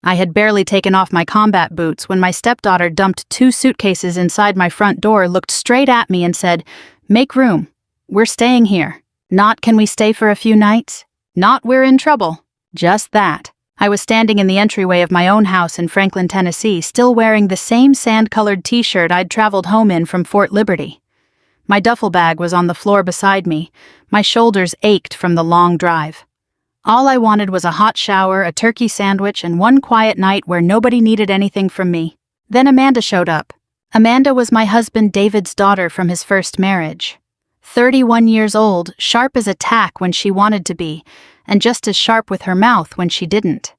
I had barely taken off my combat boots when my stepdaughter dumped 2 suitcases inside my front door, looked straight at me and said, "Make room. We're staying here. Not can we stay for a few nights? Not we're in trouble." Just that. I was standing in the entryway of my own house in Franklin, Tennessee, still wearing the same sand-colored t-shirt I'd traveled home in from Fort Liberty. My duffel bag was on the floor beside me. My shoulders ached from the long drive. All I wanted was a hot shower, a turkey sandwich, and one quiet night where nobody needed anything from me. Then Amanda showed up. Amanda was my husband David's daughter from his first marriage. 31 years old, sharp as a tack when she wanted to be, and just as sharp with her mouth when she didn't.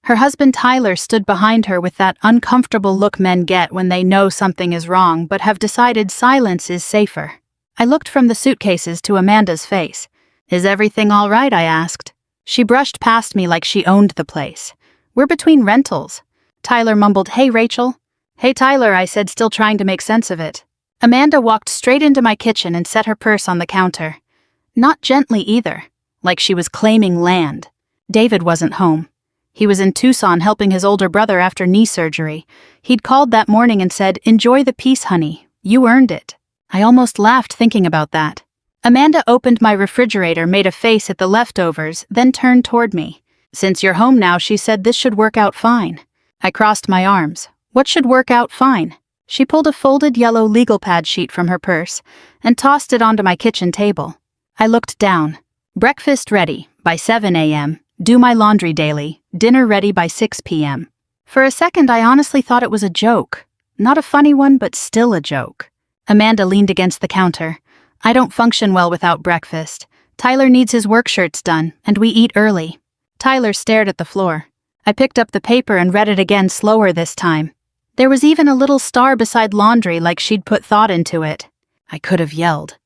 Her husband Tyler stood behind her with that uncomfortable look men get when they know something is wrong but have decided silence is safer. I looked from the suitcases to Amanda's face. "Is everything all right?" I asked. She brushed past me like she owned the place. "We're between rentals." Tyler mumbled, "Hey, Rachel." "Hey, Tyler," I said, still trying to make sense of it. Amanda walked straight into my kitchen and set her purse on the counter. Not gently either, like she was claiming land. David wasn't home. He was in Tucson helping his older brother after knee surgery. He'd called that morning and said, "Enjoy the peace, honey. You earned it." I almost laughed thinking about that. Amanda opened my refrigerator, made a face at the leftovers, then turned toward me. "Since you're home now," she said, "this should work out fine." I crossed my arms. What should work out fine? She pulled a folded yellow legal pad sheet from her purse and tossed it onto my kitchen table. I looked down. Breakfast ready by 7 a.m., do my laundry daily, dinner ready by 6 p.m. For a second, I honestly thought it was a joke. Not a funny one, but still a joke. Amanda leaned against the counter. "I don't function well without breakfast. Tyler needs his work shirts done, and we eat early." Tyler stared at the floor. I picked up the paper and read it again, slower this time. There was even a little star beside laundry, like she'd put thought into it. I could have yelled.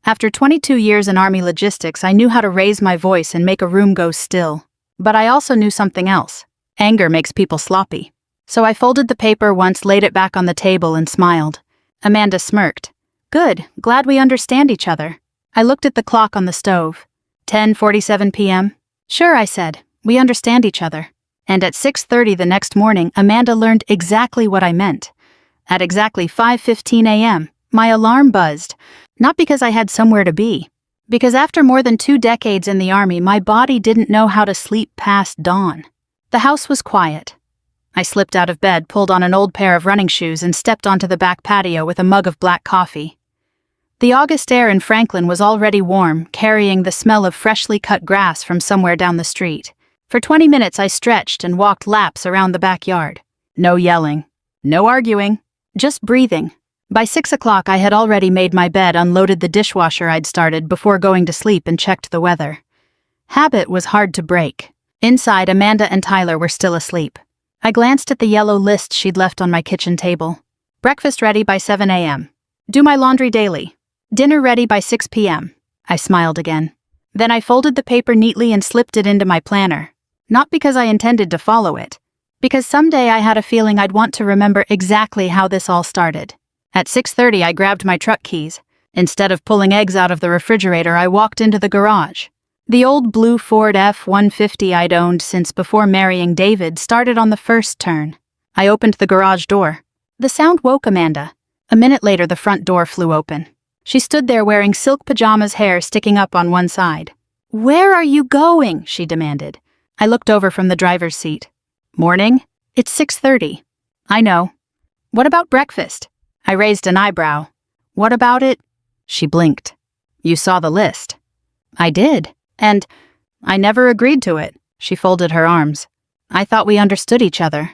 After 22 years in Army logistics, I knew how to raise my voice and make a room go still. But I also knew something else. Anger makes people sloppy. So I folded the paper once, laid it back on the table, and smiled. Amanda smirked. "Good, glad we understand each other." I looked at the clock on the stove. 10:47 p.m. "Sure," I said, "we understand each other." And at 6:30 the next morning, Amanda learned exactly what I meant. At exactly 5:15 a.m., my alarm buzzed. Not because I had somewhere to be. Because after more than 2 decades in the Army, my body didn't know how to sleep past dawn. The house was quiet. I slipped out of bed, pulled on an old pair of running shoes, and stepped onto the back patio with a mug of black coffee. The August air in Franklin was already warm, carrying the smell of freshly cut grass from somewhere down the street. For 20 minutes I stretched and walked laps around the backyard. No yelling. No arguing. Just breathing. By 6 o'clock I had already made my bed, unloaded the dishwasher I'd started before going to sleep, and checked the weather. Habit was hard to break. Inside, Amanda and Tyler were still asleep. I glanced at the yellow list she'd left on my kitchen table. Breakfast ready by 7 a.m. Do my laundry daily. Dinner ready by 6 p.m. I smiled again. Then I folded the paper neatly and slipped it into my planner. Not because I intended to follow it. Because someday I had a feeling I'd want to remember exactly how this all started. At 6:30 I grabbed my truck keys. Instead of pulling eggs out of the refrigerator, I walked into the garage. The old blue Ford F-150 I'd owned since before marrying David started on the first turn. I opened the garage door. The sound woke Amanda. A minute later the front door flew open. She stood there wearing silk pajamas, hair sticking up on one side. "Where are you going?" she demanded. I looked over from the driver's seat. "Morning? It's 6:30. "I know." "What about breakfast?" I raised an eyebrow. "What about it?" She blinked. "You saw the list." "I did. And I never agreed to it." She folded her arms. "I thought we understood each other."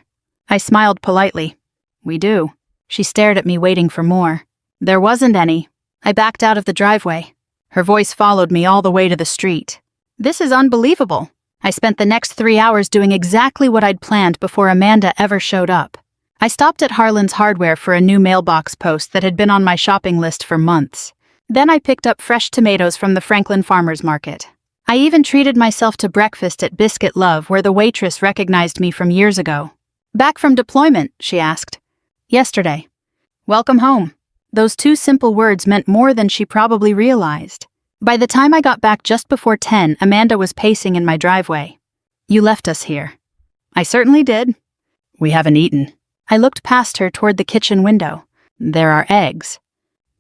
I smiled politely. "We do." She stared at me, waiting for more. "There wasn't any." I backed out of the driveway. Her voice followed me all the way to the street. "This is unbelievable." I spent the next 3 hours doing exactly what I'd planned before Amanda ever showed up. I stopped at Harlan's Hardware for a new mailbox post that had been on my shopping list for months. Then I picked up fresh tomatoes from the Franklin Farmers Market. I even treated myself to breakfast at Biscuit Love, where the waitress recognized me from years ago. "Back from deployment?" she asked. "Yesterday." "Welcome home." Those 2 simple words meant more than she probably realized. By the time I got back just before 10, Amanda was pacing in my driveway. "You left us here." I certainly did. We haven't eaten. I looked past her toward the kitchen window. There are eggs.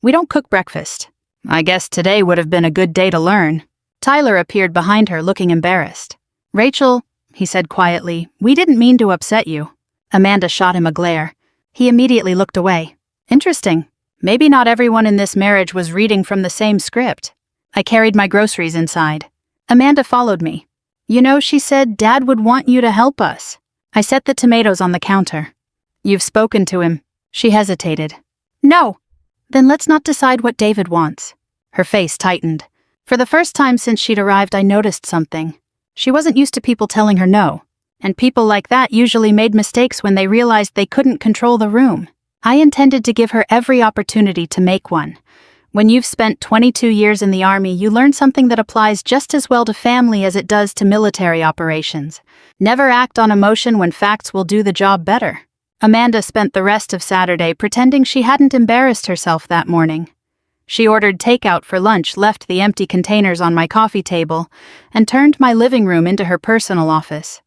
We don't cook breakfast. I guess today would have been a good day to learn. Tyler appeared behind her, looking embarrassed. Rachel, he said quietly, we didn't mean to upset you. Amanda shot him a glare. He immediately looked away. Interesting. Maybe not everyone in this marriage was reading from the same script. I carried my groceries inside. Amanda followed me. You know, she said, Dad would want you to help us. I set the tomatoes on the counter. You've spoken to him. She hesitated. No. Then let's not decide what David wants. Her face tightened. For the first time since she'd arrived, I noticed something. She wasn't used to people telling her no. And people like that usually made mistakes when they realized they couldn't control the room. I intended to give her every opportunity to make one. When you've spent 22 years in the Army, you learn something that applies just as well to family as it does to military operations. Never act on emotion when facts will do the job better. Amanda spent the rest of Saturday pretending she hadn't embarrassed herself that morning. She ordered takeout for lunch, left the empty containers on my coffee table, and turned my living room into her personal office.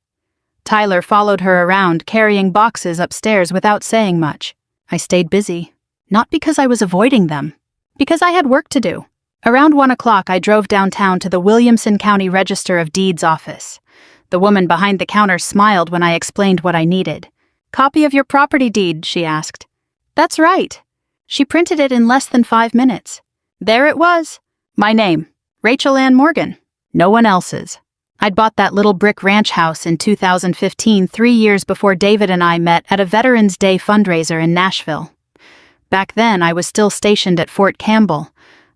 Tyler followed her around, carrying boxes upstairs without saying much. I stayed busy. Not because I was avoiding them. Because I had work to do. Around 1 o'clock, I drove downtown to the Williamson County Register of Deeds office. The woman behind the counter smiled when I explained what I needed. Copy of your property deed, she asked. That's right. She printed it in less than 5 minutes. There it was. My name, Rachel Ann Morgan. No one else's. I'd bought that little brick ranch house in 2015, 3 years before David and I met at a Veterans Day fundraiser in Nashville. Back then, I was still stationed at Fort Campbell.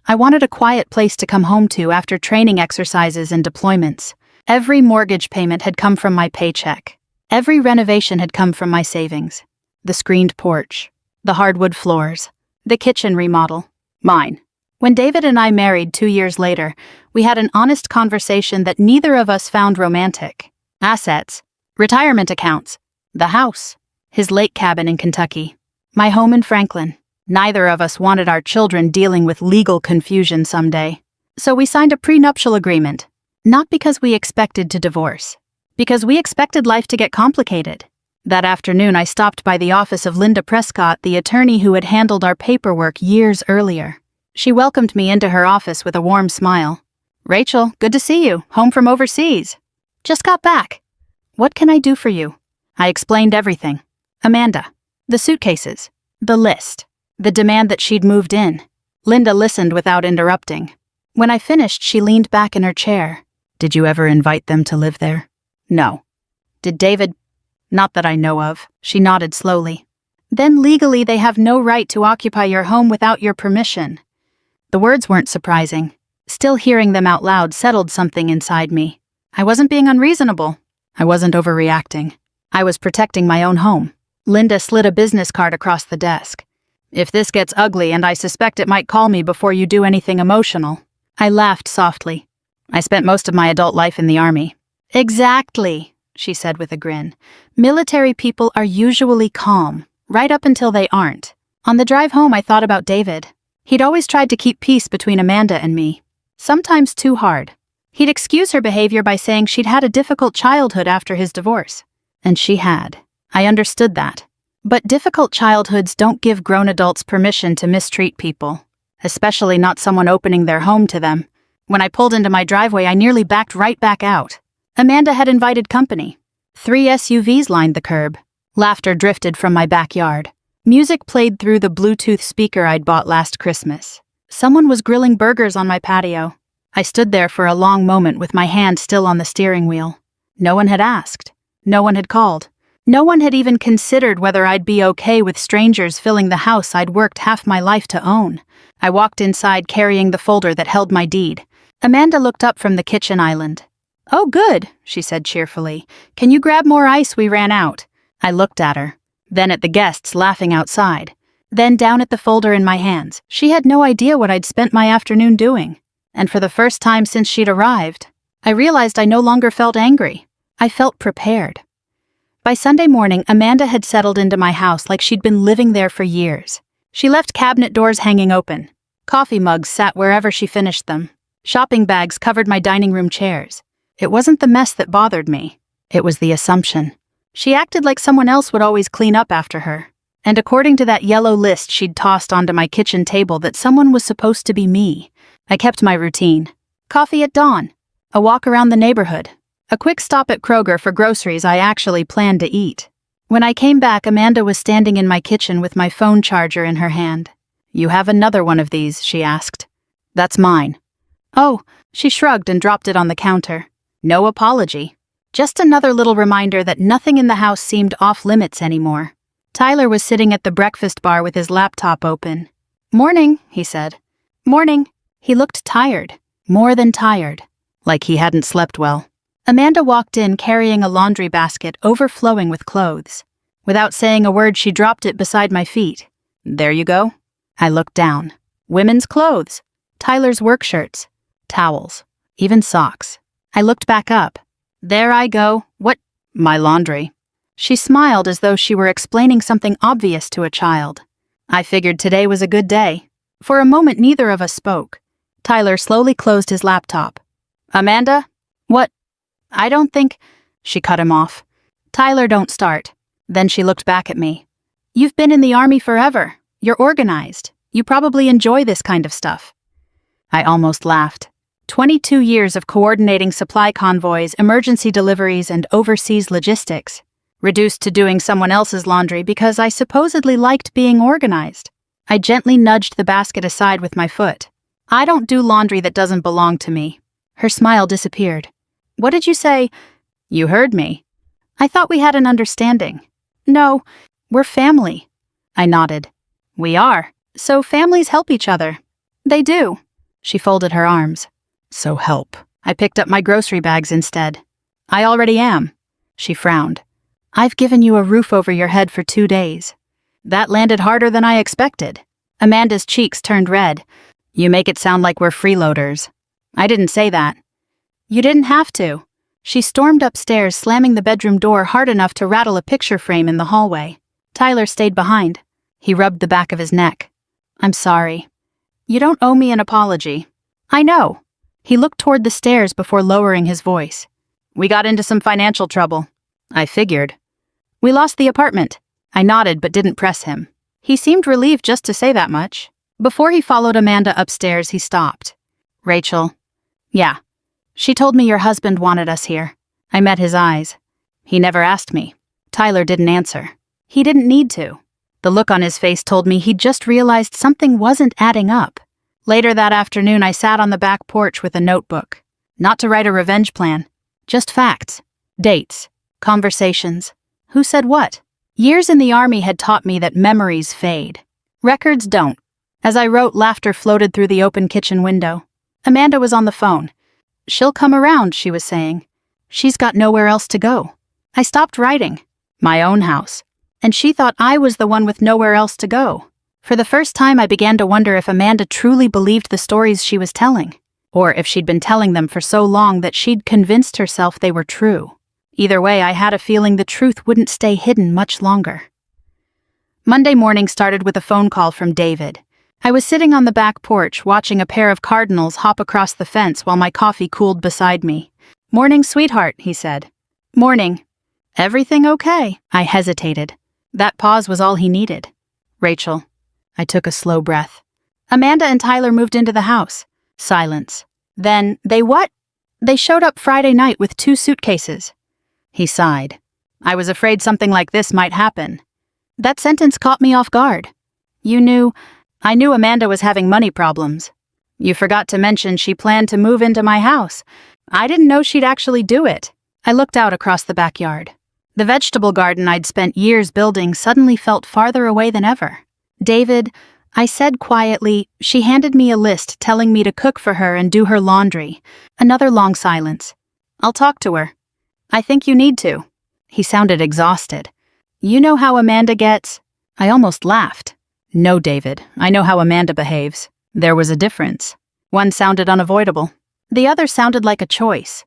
I wanted a quiet place to come home to after training exercises and deployments. Every mortgage payment had come from my paycheck. Every renovation had come from my savings. The screened porch, the hardwood floors, the kitchen remodel, mine. When David and I married 2 years later, we had an honest conversation that neither of us found romantic. Assets, retirement accounts, the house, his lake cabin in Kentucky, my home in Franklin. Neither of us wanted our children dealing with legal confusion someday. So we signed a prenuptial agreement, not because we expected to divorce, because we expected life to get complicated. That afternoon, I stopped by the office of Linda Prescott, the attorney who had handled our paperwork years earlier. She welcomed me into her office with a warm smile. Rachel, good to see you, home from overseas. Just got back. What can I do for you? I explained everything. Amanda, the suitcases, the list, the demand that she'd moved in. Linda listened without interrupting. When I finished, she leaned back in her chair. Did you ever invite them to live there? No. Did David? Not that I know of. She nodded slowly. Then legally they have no right to occupy your home without your permission. The words weren't surprising. Still hearing them out loud settled something inside me. I wasn't being unreasonable. I wasn't overreacting. I was protecting my own home. Linda slid a business card across the desk. If this gets ugly, and I suspect it might call me before you do anything emotional. I laughed softly. I spent most of my adult life in the Army. Exactly, she said with a grin. Military people are usually calm, right up until they aren't. On the drive home, I thought about David. He'd always tried to keep peace between Amanda and me. Sometimes too hard. He'd excuse her behavior by saying she'd had a difficult childhood after his divorce. And she had. I understood that. But difficult childhoods don't give grown adults permission to mistreat people, especially not someone opening their home to them. When I pulled into my driveway, I nearly backed right back out. Amanda had invited company. 3 SUVs lined the curb. Laughter drifted from my backyard. Music played through the Bluetooth speaker I'd bought last Christmas. Someone was grilling burgers on my patio. I stood there for a long moment with my hand still on the steering wheel. No one had asked. No one had called. No one had even considered whether I'd be okay with strangers filling the house I'd worked half my life to own. I walked inside carrying the folder that held my deed. Amanda looked up from the kitchen island. Oh, good, she said cheerfully. Can you grab more ice? We ran out. I looked at her, then at the guests laughing outside, then down at the folder in my hands. She had no idea what I'd spent my afternoon doing. And for the first time since she'd arrived, I realized I no longer felt angry. I felt prepared. By Sunday morning, Amanda had settled into my house like she'd been living there for years. She left cabinet doors hanging open. Coffee mugs sat wherever she finished them. Shopping bags covered my dining room chairs. It wasn't the mess that bothered me. It was the assumption. She acted like someone else would always clean up after her. And according to that yellow list she'd tossed onto my kitchen table, that someone was supposed to be me. I kept my routine. Coffee at dawn. A walk around the neighborhood. A quick stop at Kroger for groceries I actually planned to eat. When I came back, Amanda was standing in my kitchen with my phone charger in her hand. "You have another one of these?" she asked. "That's mine." "Oh," she shrugged and dropped it on the counter. No apology. Just another little reminder that nothing in the house seemed off limits anymore. Tyler was sitting at the breakfast bar with his laptop open. "Morning," he said. "Morning." He looked tired. More than tired. Like he hadn't slept well. Amanda walked in carrying a laundry basket overflowing with clothes. Without saying a word, she dropped it beside my feet. "There you go." I looked down. Women's clothes. Tyler's work shirts. Towels. Even socks. I looked back up. "There I go. What?" "My laundry." She smiled as though she were explaining something obvious to a child. I figured today was a good day. For a moment, neither of us spoke. Tyler slowly closed his laptop. "Amanda?" "What?" "I don't think—" She cut him off. "Tyler, don't start." Then she looked back at me. "You've been in the army forever. You're organized. You probably enjoy this kind of stuff." I almost laughed. 22 years of coordinating supply convoys, emergency deliveries, and overseas logistics. Reduced to doing someone else's laundry because I supposedly liked being organized. I gently nudged the basket aside with my foot. "I don't do laundry that doesn't belong to me." Her smile disappeared. "What did you say?" "You heard me." "I thought we had an understanding." "No, we're family." I nodded. "We are. So families help each other." "They do." She folded her arms. "So help." I picked up my grocery bags instead. "I already am." She frowned. "I've given you a roof over your head for 2 days." That landed harder than I expected. Amanda's cheeks turned red. "You make it sound like we're freeloaders." "I didn't say that." "You didn't have to." She stormed upstairs, slamming the bedroom door hard enough to rattle a picture frame in the hallway. Tyler stayed behind. He rubbed the back of his neck. "I'm sorry." "You don't owe me an apology." "I know." He looked toward the stairs before lowering his voice. "We got into some financial trouble." I figured. "We lost the apartment." I nodded but didn't press him. He seemed relieved just to say that much. Before he followed Amanda upstairs, he stopped. "Rachel." "Yeah." "She told me your husband wanted us here." I met his eyes. "He never asked me." Tyler didn't answer. He didn't need to. The look on his face told me he'd just realized something wasn't adding up. Later that afternoon, I sat on the back porch with a notebook. Not to write a revenge plan. Just facts. Dates. Conversations. Who said what? Years in the army had taught me that memories fade. Records don't. As I wrote, laughter floated through the open kitchen window. Amanda was on the phone. "She'll come around," she was saying. "She's got nowhere else to go." I stopped writing. My own house. And she thought I was the one with nowhere else to go. For the first time, I began to wonder if Amanda truly believed the stories she was telling, or if she'd been telling them for so long that she'd convinced herself they were true. Either way, I had a feeling the truth wouldn't stay hidden much longer. Monday morning started with a phone call from David. I was sitting on the back porch watching a pair of cardinals hop across the fence while my coffee cooled beside me. "Morning, sweetheart," he said. "Morning." "Everything okay?" I hesitated. That pause was all he needed. "Rachel." I took a slow breath. "Amanda and Tyler moved into the house." Silence. Then, "They what?" "They showed up Friday night with 2 suitcases. He sighed. "I was afraid something like this might happen." That sentence caught me off guard. "You knew—" "I knew Amanda was having money problems." "You forgot to mention she planned to move into my house. I didn't know she'd actually do it." I looked out across the backyard. The vegetable garden I'd spent years building suddenly felt farther away than ever. "David," I said quietly. She handed me a list telling me to cook for her and do her laundry. Another long silence. "I'll talk to her." "I think you need to." He sounded exhausted. "You know how Amanda gets—" I almost laughed. "No, David, I know how Amanda behaves." There was a difference. One sounded unavoidable. The other sounded like a choice.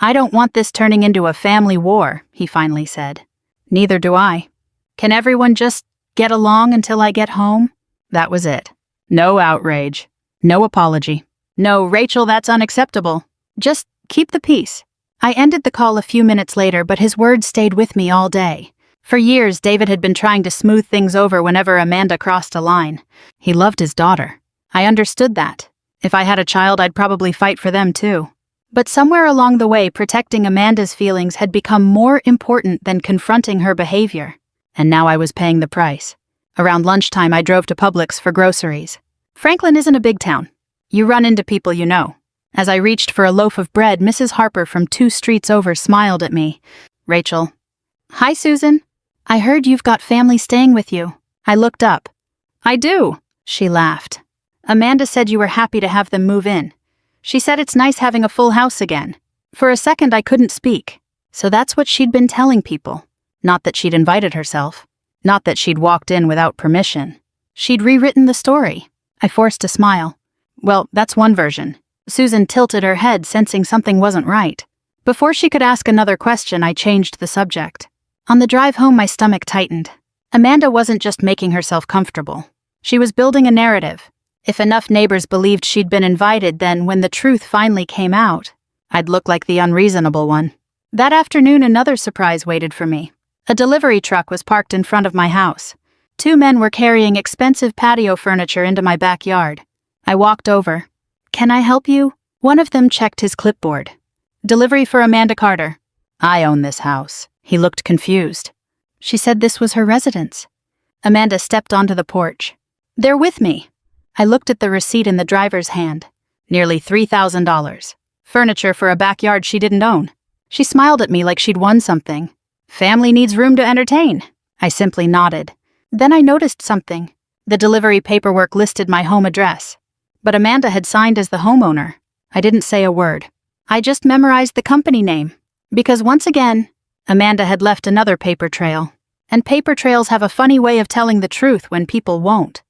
"I don't want this turning into a family war," he finally said. "Neither do I." "Can everyone just get along until I get home?" That was it. No outrage. No apology. "No, Rachel, that's unacceptable. Just keep the peace." I ended the call a few minutes later, but his words stayed with me all day. For years, David had been trying to smooth things over whenever Amanda crossed a line. He loved his daughter. I understood that. If I had a child, I'd probably fight for them too. But somewhere along the way, protecting Amanda's feelings had become more important than confronting her behavior. And now I was paying the price. Around lunchtime, I drove to Publix for groceries. Franklin isn't a big town. You run into people you know. As I reached for a loaf of bread, Mrs. Harper from 2 streets over smiled at me. Rachel. Hi, Susan. I heard you've got family staying with you. I looked up. I do, she laughed. Amanda said you were happy to have them move in. She said it's nice having a full house again. For a second, I couldn't speak. So that's what she'd been telling people. Not that she'd invited herself. Not that she'd walked in without permission. She'd rewritten the story. I forced a smile. Well, that's one version. Susan tilted her head, sensing something wasn't right. Before she could ask another question, I changed the subject. On the drive home, my stomach tightened. Amanda wasn't just making herself comfortable. She was building a narrative. If enough neighbors believed she'd been invited, then when the truth finally came out, I'd look like the unreasonable one. That afternoon, another surprise waited for me. A delivery truck was parked in front of my house. 2 men were carrying expensive patio furniture into my backyard. I walked over. Can I help you? One of them checked his clipboard. Delivery for Amanda Carter. I own this house. He looked confused. She said this was her residence. Amanda stepped onto the porch. They're with me. I looked at the receipt in the driver's hand. Nearly $3,000. Furniture for a backyard she didn't own. She smiled at me like she'd won something. Family needs room to entertain. I simply nodded. Then I noticed something. The delivery paperwork listed my home address. But Amanda had signed as the homeowner. I didn't say a word. I just memorized the company name. Because once again, Amanda had left another paper trail. And paper trails have a funny way of telling the truth when people won't.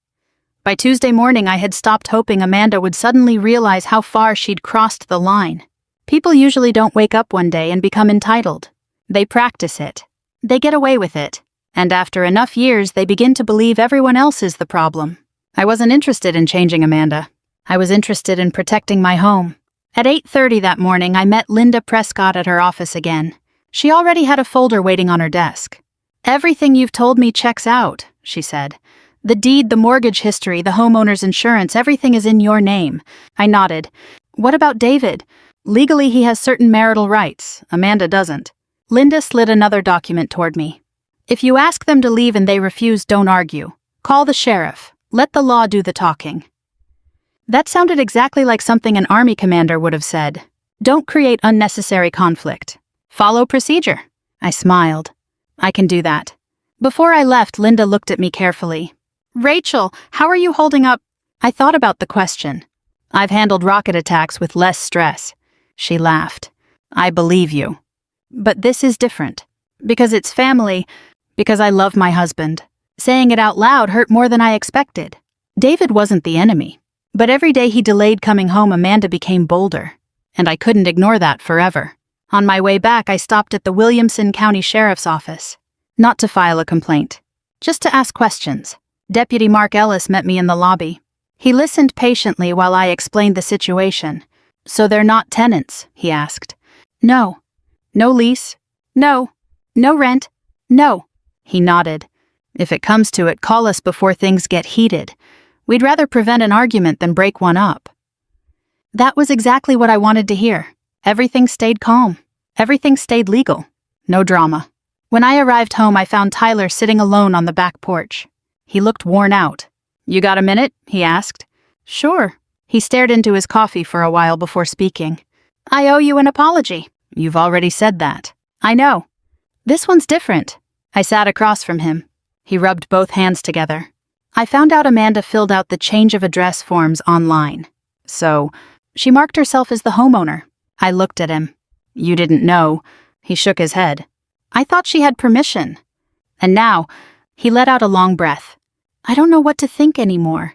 By Tuesday morning, I had stopped hoping Amanda would suddenly realize how far she'd crossed the line. People usually don't wake up one day and become entitled. They practice it. They get away with it. And after enough years, they begin to believe everyone else is the problem. I wasn't interested in changing Amanda. I was interested in protecting my home. At 8:30 that morning, I met Linda Prescott at her office again. She already had a folder waiting on her desk. Everything you've told me checks out, she said. The deed, the mortgage history, the homeowner's insurance, everything is in your name. I nodded. What about David? Legally, he has certain marital rights. Amanda doesn't. Linda slid another document toward me. If you ask them to leave and they refuse, don't argue. Call the sheriff. Let the law do the talking. That sounded exactly like something an army commander would have said. Don't create unnecessary conflict. Follow procedure. I smiled. I can do that. Before I left, Linda looked at me carefully. Rachel, how are you holding up? I thought about the question. I've handled rocket attacks with less stress. She laughed. I believe you. But this is different. Because it's family. Because I love my husband. Saying it out loud hurt more than I expected. David wasn't the enemy. But every day he delayed coming home, Amanda became bolder. And I couldn't ignore that forever. On my way back, I stopped at the Williamson County Sheriff's Office. Not to file a complaint. Just to ask questions. Deputy Mark Ellis met me in the lobby. He listened patiently while I explained the situation. So they're not tenants, he asked. No. No lease? No. No rent? No. He nodded. If it comes to it, call us before things get heated. We'd rather prevent an argument than break one up. That was exactly what I wanted to hear. Everything stayed calm. Everything stayed legal. No drama. When I arrived home, I found Tyler sitting alone on the back porch. He looked worn out. You got a minute? He asked. Sure. He stared into his coffee for a while before speaking. I owe you an apology. You've already said that. I know. This one's different. I sat across from him. He rubbed both hands together. I found out Amanda filled out the change of address forms online. So, she marked herself as the homeowner. I looked at him. You didn't know. He shook his head. I thought she had permission. And now, he let out a long breath. I don't know what to think anymore.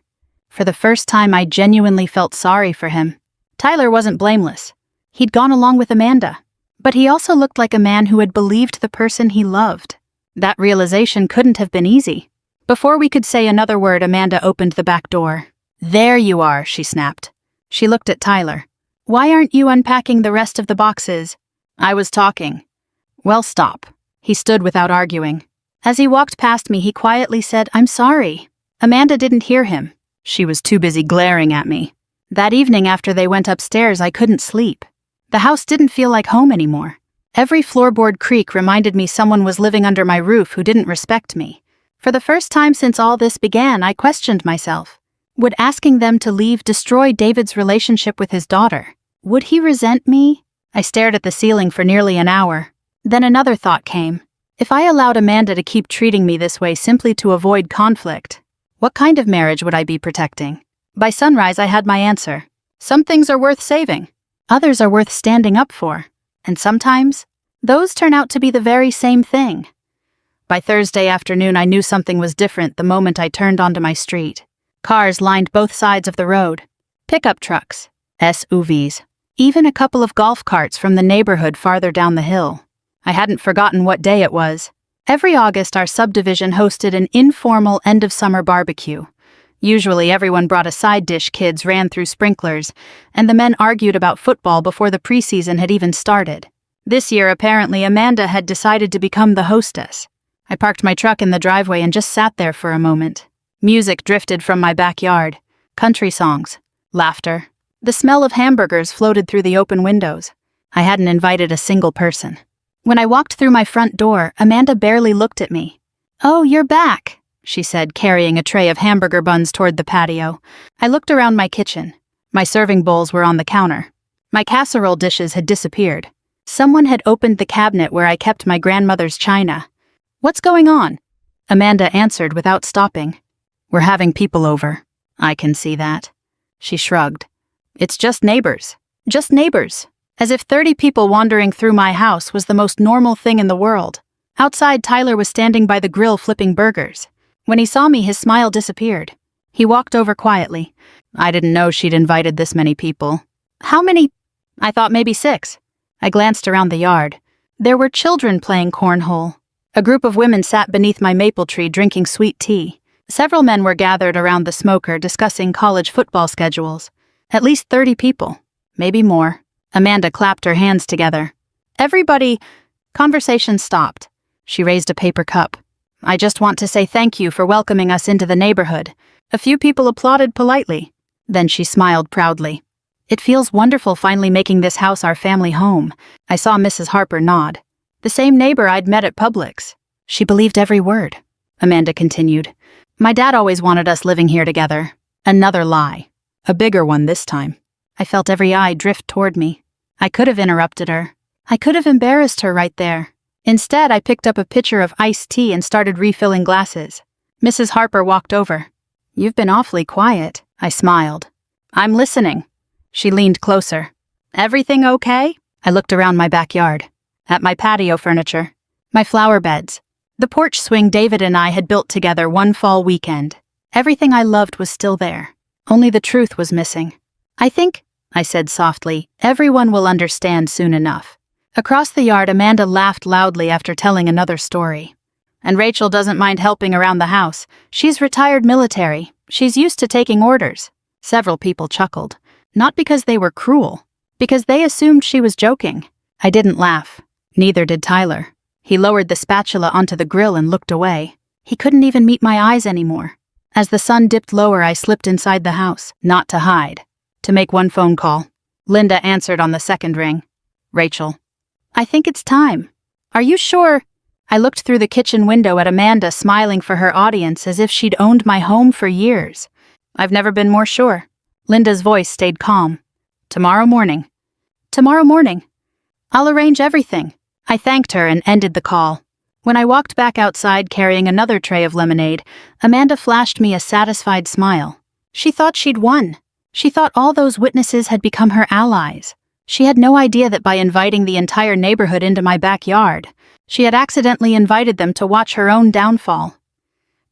For the first time, I genuinely felt sorry for him. Tyler wasn't blameless. He'd gone along with Amanda. But he also looked like a man who had believed the person he loved. That realization couldn't have been easy. Before we could say another word, Amanda opened the back door. There you are, she snapped. She looked at Tyler. Why aren't you unpacking the rest of the boxes? I was talking. Well, stop. He stood without arguing. As he walked past me, he quietly said, I'm sorry. Amanda didn't hear him. She was too busy glaring at me. That evening after they went upstairs, I couldn't sleep. The house didn't feel like home anymore. Every floorboard creak reminded me someone was living under my roof who didn't respect me. For the first time since all this began, I questioned myself. Would asking them to leave destroy David's relationship with his daughter? Would he resent me? I stared at the ceiling for nearly an hour. Then another thought came. If I allowed Amanda to keep treating me this way simply to avoid conflict, what kind of marriage would I be protecting? By sunrise, I had my answer. Some things are worth saving. Others are worth standing up for. And sometimes, those turn out to be the very same thing. By Thursday afternoon, I knew something was different the moment I turned onto my street. Cars lined both sides of the road. Pickup trucks, SUVs, even a couple of golf carts from the neighborhood farther down the hill. I hadn't forgotten what day it was. Every August, our subdivision hosted an informal end-of-summer barbecue. Usually, everyone brought a side dish, kids ran through sprinklers, and the men argued about football before the preseason had even started. This year, apparently, Amanda had decided to become the hostess. I parked my truck in the driveway and just sat there for a moment. Music drifted from my backyard. Country songs. Laughter. The smell of hamburgers floated through the open windows. I hadn't invited a single person. When I walked through my front door, Amanda barely looked at me. "Oh, you're back," she said, carrying a tray of hamburger buns toward the patio. I looked around my kitchen. My serving bowls were on the counter. My casserole dishes had disappeared. Someone had opened the cabinet where I kept my grandmother's china. "What's going on?" Amanda answered without stopping. "We're having people over. I can see that." She shrugged. "It's just neighbors. Just neighbors." As if 30 people wandering through my house was the most normal thing in the world. Outside, Tyler was standing by the grill flipping burgers. When he saw me, his smile disappeared. He walked over quietly. "I didn't know she'd invited this many people." "How many?" "I thought maybe 6. I glanced around the yard. There were children playing cornhole. A group of women sat beneath my maple tree drinking sweet tea. Several men were gathered around the smoker discussing college football schedules. At least 30 people. Maybe more. Amanda clapped her hands together. "Everybody—" Conversation stopped. She raised a paper cup. "I just want to say thank you for welcoming us into the neighborhood." A few people applauded politely. Then she smiled proudly. "It feels wonderful finally making this house our family home." I saw Mrs. Harper nod. The same neighbor I'd met at Publix. She believed every word. Amanda continued. "My dad always wanted us living here together." Another lie. A bigger one this time. I felt every eye drift toward me. I could have interrupted her. I could have embarrassed her right there. Instead, I picked up a pitcher of iced tea and started refilling glasses. Mrs. Harper walked over. "You've been awfully quiet." I smiled. "I'm listening." She leaned closer. "Everything okay?" I looked around my backyard. At my patio furniture. My flower beds. The porch swing David and I had built together one fall weekend. Everything I loved was still there. Only the truth was missing. "I think," I said softly, "everyone will understand soon enough." Across the yard, Amanda laughed loudly after telling another story. "And Rachel doesn't mind helping around the house. She's retired military. She's used to taking orders." Several people chuckled. Not because they were cruel. Because they assumed she was joking. I didn't laugh. Neither did Tyler. He lowered the spatula onto the grill and looked away. He couldn't even meet my eyes anymore. As the sun dipped lower, I slipped inside the house, not to hide. To make one phone call. Linda answered on the second ring. "Rachel." "I think it's time." "Are you sure?" I looked through the kitchen window at Amanda smiling for her audience as if she'd owned my home for years. "I've never been more sure." Linda's voice stayed calm. "Tomorrow morning." "Tomorrow morning. I'll arrange everything." I thanked her and ended the call. When I walked back outside carrying another tray of lemonade, Amanda flashed me a satisfied smile. She thought she'd won. She thought all those witnesses had become her allies. She had no idea that by inviting the entire neighborhood into my backyard, she had accidentally invited them to watch her own downfall.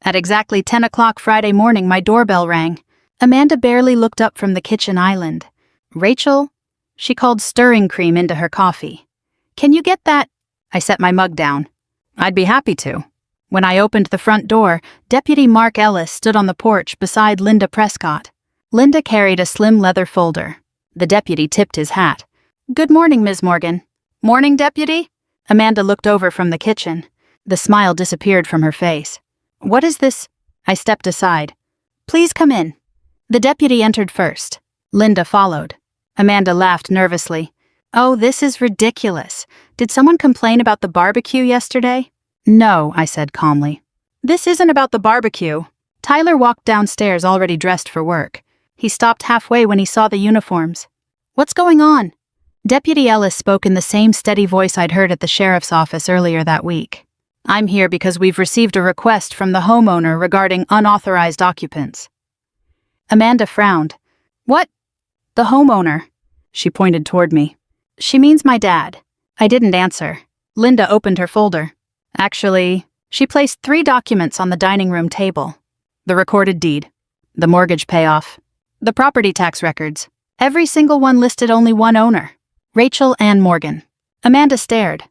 At exactly 10 o'clock Friday morning, my doorbell rang. Amanda barely looked up from the kitchen island. "Rachel?" She called stirring cream into her coffee. "Can you get that?" I set my mug down. "I'd be happy to." When I opened the front door, Deputy Mark Ellis stood on the porch beside Linda Prescott. Linda carried a slim leather folder. The deputy tipped his hat. "Good morning, Ms. Morgan." Morning, Deputy? Amanda looked over from the kitchen. The smile disappeared from her face. What is this? I stepped aside. Please come in. The deputy entered first. Linda followed. Amanda laughed nervously. Oh, this is ridiculous. Did someone complain about the barbecue yesterday? No, I said calmly. This isn't about the barbecue. Tyler walked downstairs already dressed for work. He stopped halfway when he saw the uniforms. What's going on? Deputy Ellis spoke in the same steady voice I'd heard at the sheriff's office earlier that week. I'm here because we've received a request from the homeowner regarding unauthorized occupants. Amanda frowned. What? The homeowner? She pointed toward me. She means my dad. I didn't answer. Linda opened her folder. Actually, she placed 3 documents on the dining room table. The recorded deed, the mortgage payoff, the property tax records. Every single one listed only one owner, Rachel Ann Morgan. Amanda stared.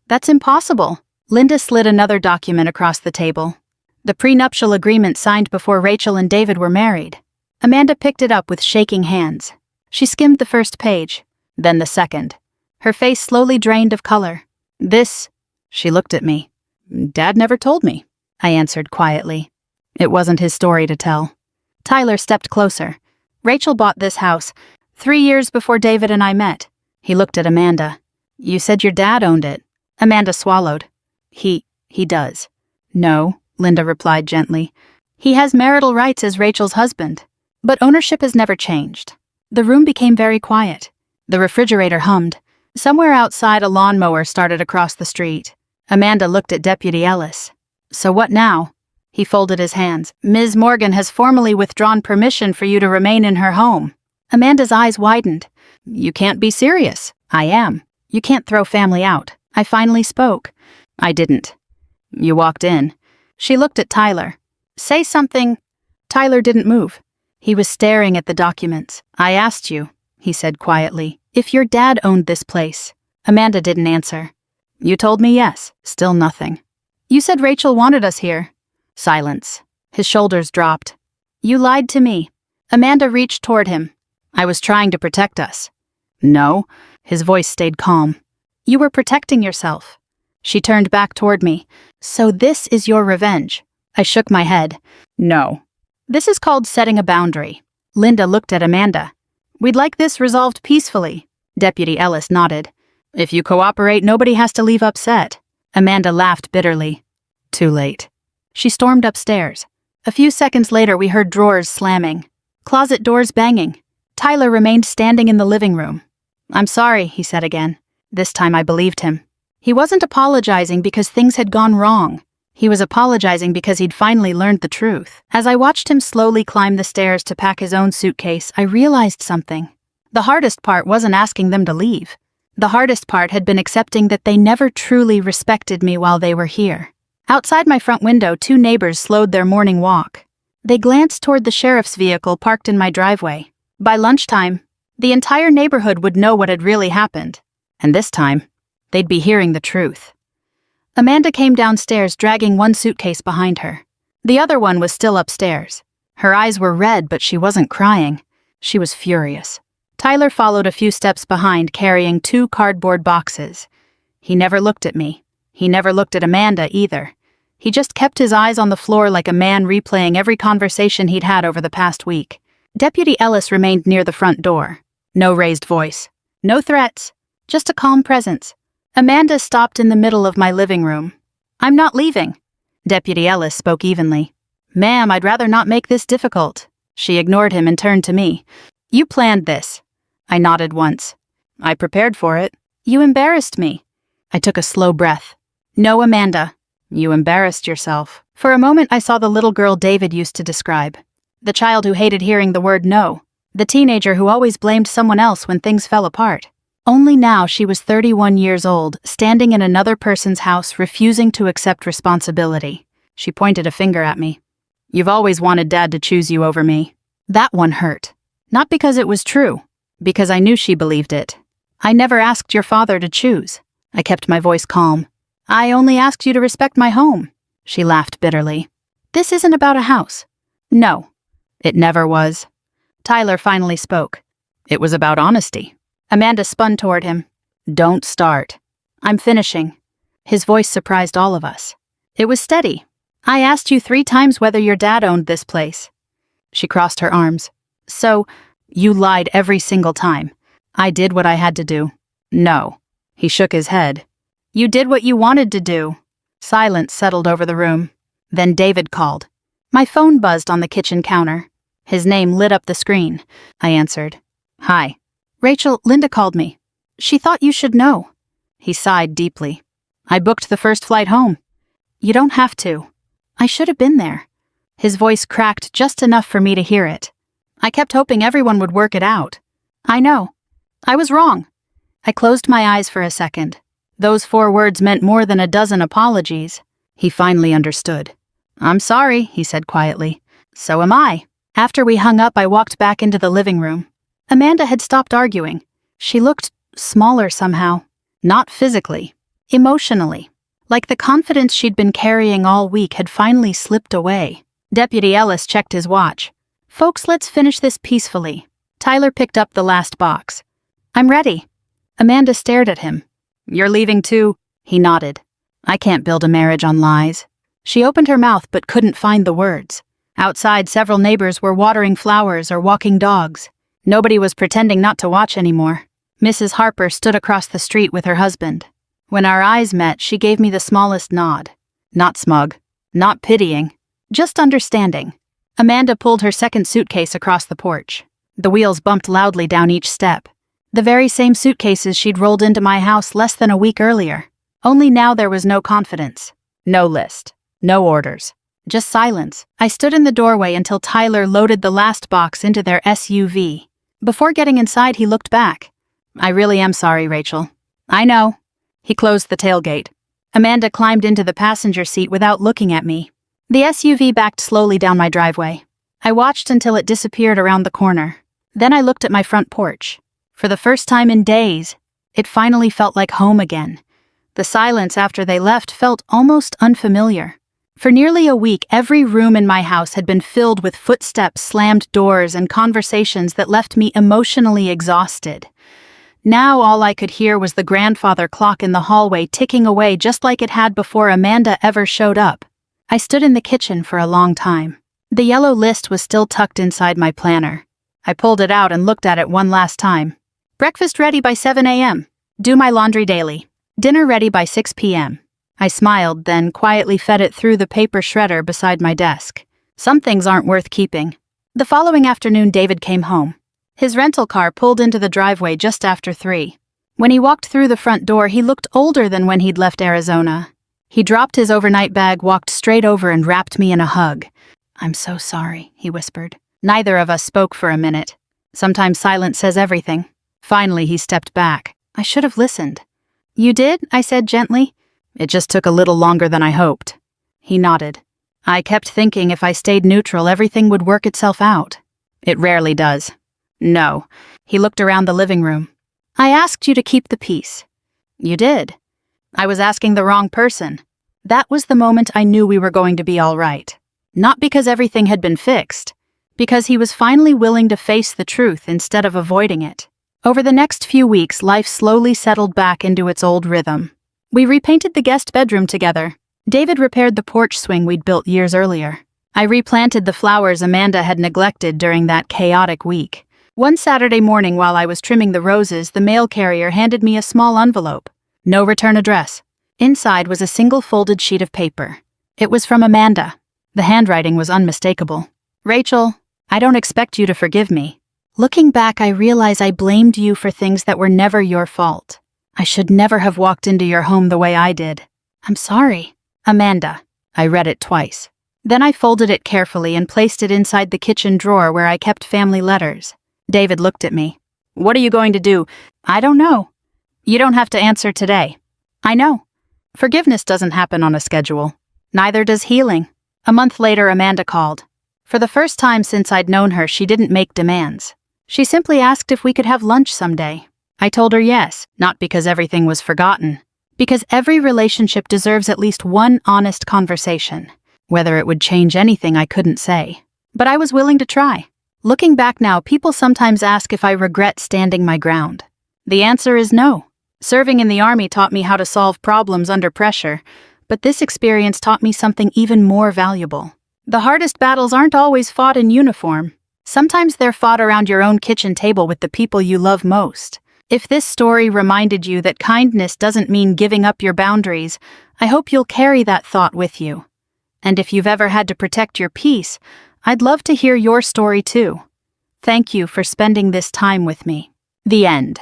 That's impossible. Linda slid another document across the table. The prenuptial agreement signed before Rachel and David were married. Amanda picked it up with shaking hands. She skimmed the first page, then the second. Her face slowly drained of color. This, she looked at me. Dad never told me, I answered quietly. It wasn't his story to tell. Tyler stepped closer. Rachel bought this house 3 years before David and I met. He looked at Amanda. You said your dad owned it. Amanda swallowed. He does. No, Linda replied gently. He has marital rights as Rachel's husband. But ownership has never changed. The room became very quiet. The refrigerator hummed. Somewhere outside, a lawnmower started across the street. Amanda looked at Deputy Ellis. So what now? He folded his hands. Ms. Morgan has formally withdrawn permission for you to remain in her home. Amanda's eyes widened. You can't be serious. I am. You can't throw family out. I finally spoke. I didn't. You walked in. She looked at Tyler. Say something. Tyler didn't move. He was staring at the documents. I asked you, he said quietly, if your dad owned this place. Amanda didn't answer. You told me yes. Still nothing. You said Rachel wanted us here. Silence. His shoulders dropped. You lied to me. Amanda reached toward him. I was trying to protect us. No. His voice stayed calm. You were protecting yourself. She turned back toward me. So this is your revenge. I shook my head. No. This is called setting a boundary. Linda looked at Amanda. We'd like this resolved peacefully. Deputy Ellis nodded. If you cooperate, nobody has to leave upset. Amanda laughed bitterly. Too late. She stormed upstairs. A few seconds later, we heard drawers slamming, closet doors banging. Tyler remained standing in the living room. I'm sorry, he said again. This time I believed him. He wasn't apologizing because things had gone wrong. He was apologizing because he'd finally learned the truth. As I watched him slowly climb the stairs to pack his own suitcase, I realized something. The hardest part wasn't asking them to leave. The hardest part had been accepting that they never truly respected me while they were here. Outside my front window, 2 neighbors slowed their morning walk. They glanced toward the sheriff's vehicle parked in my driveway. By lunchtime, the entire neighborhood would know what had really happened. And this time, they'd be hearing the truth. Amanda came downstairs dragging one suitcase behind her. The other one was still upstairs. Her eyes were red, but she wasn't crying. She was furious. Tyler followed a few steps behind, carrying 2 cardboard boxes. He never looked at me. He never looked at Amanda either. He just kept his eyes on the floor like a man replaying every conversation he'd had over the past week. Deputy Ellis remained near the front door. No raised voice. No threats. Just a calm presence. Amanda stopped in the middle of my living room. I'm not leaving. Deputy Ellis spoke evenly. Ma'am, I'd rather not make this difficult. She ignored him and turned to me. You planned this. I nodded once. I prepared for it. You embarrassed me. I took a slow breath. No, Amanda. You embarrassed yourself. For a moment I saw the little girl David used to describe. The child who hated hearing the word no. The teenager who always blamed someone else when things fell apart. Only now she was 31 years old, standing in another person's house, refusing to accept responsibility. She pointed a finger at me. You've always wanted Dad to choose you over me. That one hurt. Not because it was true, because I knew she believed it. I never asked your father to choose. I kept my voice calm. I only asked you to respect my home. She laughed bitterly. This isn't about a house. No, it never was. Tyler finally spoke. It was about honesty. Amanda spun toward him. Don't start. I'm finishing. His voice surprised all of us. It was steady. I asked you 3 times whether your dad owned this place. She crossed her arms. So, you lied every single time. I did what I had to do. No. He shook his head. You did what you wanted to do. Silence settled over the room. Then David called. My phone buzzed on the kitchen counter. His name lit up the screen. I answered. Hi. Rachel, Linda called me. She thought you should know. He sighed deeply. I booked the first flight home. You don't have to. I should have been there. His voice cracked just enough for me to hear it. I kept hoping everyone would work it out. I know. I was wrong. I closed my eyes for a second. Those 4 words meant more than a dozen apologies. He finally understood. I'm sorry, he said quietly. So am I. After we hung up, I walked back into the living room. Amanda had stopped arguing. She looked smaller somehow. Not physically. Emotionally. Like the confidence she'd been carrying all week had finally slipped away. Deputy Ellis checked his watch. Folks, let's finish this peacefully. Tyler picked up the last box. I'm ready. Amanda stared at him. You're leaving too? He nodded. I can't build a marriage on lies. She opened her mouth but couldn't find the words. Outside, several neighbors were watering flowers or walking dogs. Nobody was pretending not to watch anymore. Mrs. Harper stood across the street with her husband. When our eyes met, she gave me the smallest nod. Not smug. Not pitying. Just understanding. Amanda pulled her second suitcase across the porch. The wheels bumped loudly down each step. The very same suitcases she'd rolled into my house less than a week earlier. Only now there was no confidence. No list. No orders. Just silence. I stood in the doorway until Tyler loaded the last box into their SUV. Before getting inside, he looked back. I really am sorry, Rachel. I know. He closed the tailgate. Amanda climbed into the passenger seat without looking at me. The SUV backed slowly down my driveway. I watched until it disappeared around the corner. Then I looked at my front porch. For the first time in days, it finally felt like home again. The silence after they left felt almost unfamiliar. For nearly a week, every room in my house had been filled with footsteps, slammed doors, and conversations that left me emotionally exhausted. Now all I could hear was the grandfather clock in the hallway ticking away just like it had before Amanda ever showed up. I stood in the kitchen for a long time. The yellow list was still tucked inside my planner. I pulled it out and looked at it one last time. Breakfast ready by 7 a.m. Do my laundry daily. Dinner ready by 6 p.m. I smiled, then quietly fed it through the paper shredder beside my desk. Some things aren't worth keeping. The following afternoon, David came home. His rental car pulled into the driveway just after 3. When he walked through the front door, he looked older than when he'd left Arizona. He dropped his overnight bag, walked straight over, and wrapped me in a hug. I'm so sorry, he whispered. Neither of us spoke for a minute. Sometimes silence says everything. Finally, he stepped back. I should have listened. You did? I said gently. It just took a little longer than I hoped. He nodded. I kept thinking if I stayed neutral, everything would work itself out. It rarely does. No. He looked around the living room. I asked you to keep the peace. You did. I was asking the wrong person. That was the moment I knew we were going to be all right. Not because everything had been fixed. Because he was finally willing to face the truth instead of avoiding it. Over the next few weeks, life slowly settled back into its old rhythm. We repainted the guest bedroom together. David repaired the porch swing we'd built years earlier. I replanted the flowers Amanda had neglected during that chaotic week. One Saturday morning while I was trimming the roses, the mail carrier handed me a small envelope. No return address. Inside was a single folded sheet of paper. It was from Amanda. The handwriting was unmistakable. Rachel, I don't expect you to forgive me. Looking back, I realize I blamed you for things that were never your fault. I should never have walked into your home the way I did. I'm sorry. Amanda. I read it twice. Then I folded it carefully and placed it inside the kitchen drawer where I kept family letters. David looked at me. What are you going to do? I don't know. You don't have to answer today. I know. Forgiveness doesn't happen on a schedule. Neither does healing. A month later, Amanda called. For the first time since I'd known her, she didn't make demands. She simply asked if we could have lunch someday. I told her yes, not because everything was forgotten. Because every relationship deserves at least one honest conversation. Whether it would change anything, I couldn't say. But I was willing to try. Looking back now, people sometimes ask if I regret standing my ground. The answer is no. Serving in the army taught me how to solve problems under pressure, but this experience taught me something even more valuable. The hardest battles aren't always fought in uniform. Sometimes they're fought around your own kitchen table with the people you love most. If this story reminded you that kindness doesn't mean giving up your boundaries, I hope you'll carry that thought with you. And if you've ever had to protect your peace, I'd love to hear your story too. Thank you for spending this time with me. The end.